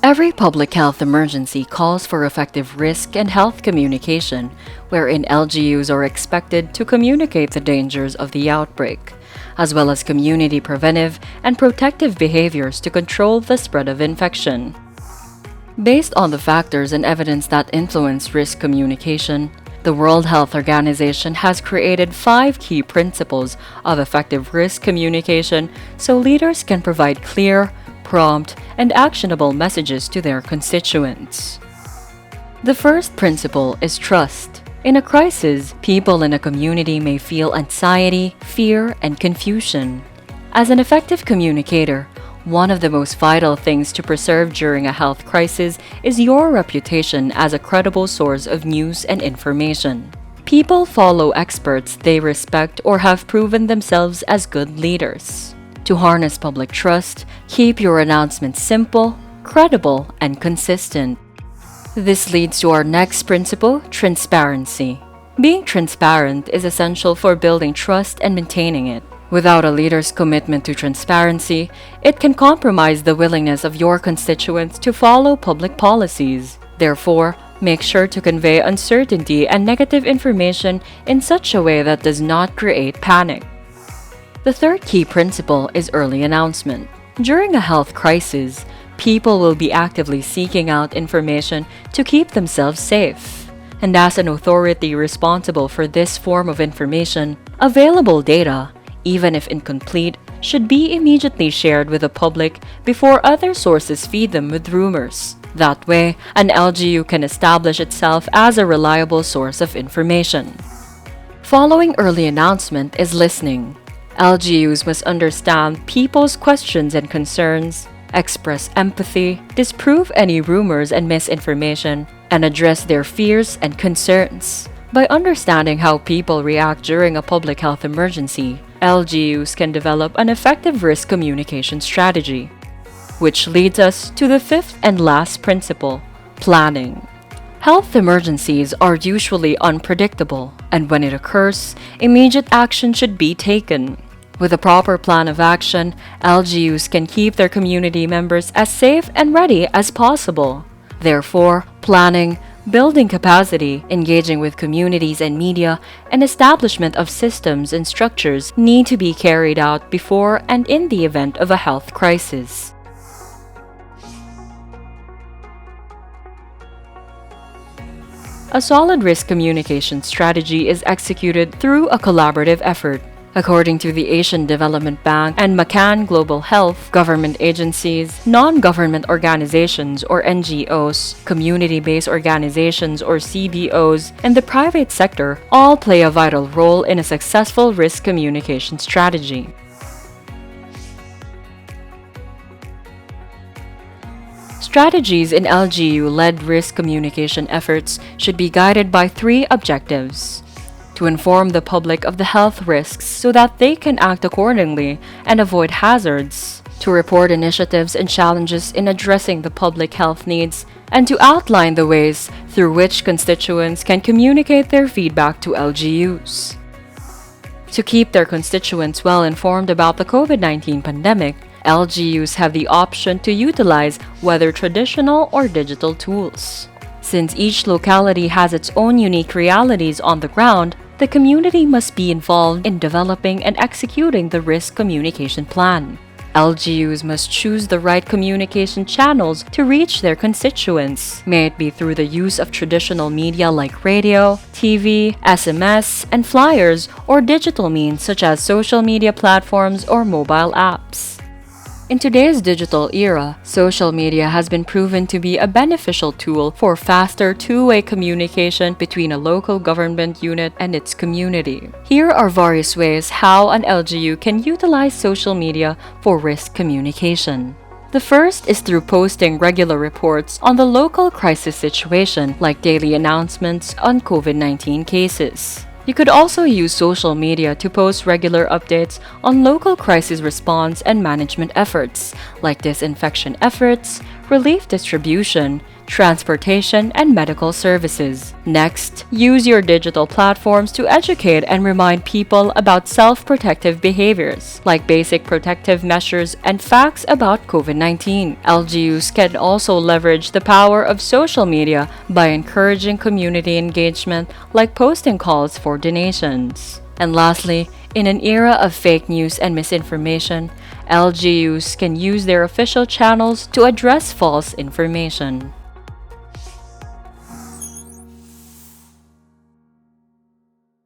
Every public health emergency calls for effective risk and health communication, wherein LGUs are expected to communicate the dangers of the outbreak, as well as community preventive and protective behaviors to control the spread of infection. Based on the factors and evidence that influence risk communication, the World Health Organization has created 5 key principles of effective risk communication so leaders can provide clear, prompt, and actionable messages to their constituents. The first principle is trust. In a crisis, people in a community may feel anxiety, fear, and confusion. As an effective communicator, one of the most vital things to preserve during a health crisis is your reputation as a credible source of news and information. People follow experts they respect or have proven themselves as good leaders. To harness public trust, keep your announcements simple, credible, and consistent. This leads to our next principle, transparency. Being transparent is essential for building trust and maintaining it. Without a leader's commitment to transparency, it can compromise the willingness of your constituents to follow public policies. Therefore, make sure to convey uncertainty and negative information in such a way that does not create panic. The third key principle is early announcement. During a health crisis, people will be actively seeking out information to keep themselves safe. And as an authority responsible for this form of information, available data, even if incomplete, should be immediately shared with the public before other sources feed them with rumors. That way, an LGU can establish itself as a reliable source of information. Following early announcement is listening. LGUs must understand people's questions and concerns, express empathy, disprove any rumors and misinformation, and address their fears and concerns. By understanding how people react during a public health emergency, LGUs can develop an effective risk communication strategy. Which leads us to the fifth and last principle, planning. Health emergencies are usually unpredictable, and when it occurs, immediate action should be taken. With a proper plan of action, LGUs can keep their community members as safe and ready as possible. Therefore, planning, building capacity, engaging with communities and media, and establishment of systems and structures need to be carried out before and in the event of a health crisis. A solid risk communication strategy is executed through a collaborative effort. According to the Asian Development Bank and McCann Global Health, government agencies, non-government organizations or NGOs, community-based organizations or CBOs, and the private sector all play a vital role in a successful risk communication strategy. Strategies in LGU-led risk communication efforts should be guided by 3 objectives. To inform the public of the health risks so that they can act accordingly and avoid hazards. To report initiatives and challenges in addressing the public health needs. And to outline the ways through which constituents can communicate their feedback to LGUs. To keep their constituents well informed about the COVID-19 pandemic, LGUs have the option to utilize whether traditional or digital tools. Since each locality has its own unique realities on the ground, the community must be involved in developing and executing the risk communication plan. LGUs must choose the right communication channels to reach their constituents, may it be through the use of traditional media like radio, TV, SMS, and flyers, or digital means such as social media platforms or mobile apps. In today's digital era, social media has been proven to be a beneficial tool for faster two-way communication between a local government unit and its community. Here are various ways how an LGU can utilize social media for risk communication. The first is through posting regular reports on the local crisis situation, like daily announcements on COVID-19 cases. You could also use social media to post regular updates on local crisis response and management efforts, like disinfection efforts, relief distribution, transportation, and medical services. Next, use your digital platforms to educate and remind people about self-protective behaviors, like basic protective measures and facts about COVID-19. LGUs can also leverage the power of social media by encouraging community engagement, like posting calls for donations. And lastly, in an era of fake news and misinformation, LGUs can use their official channels to address false information.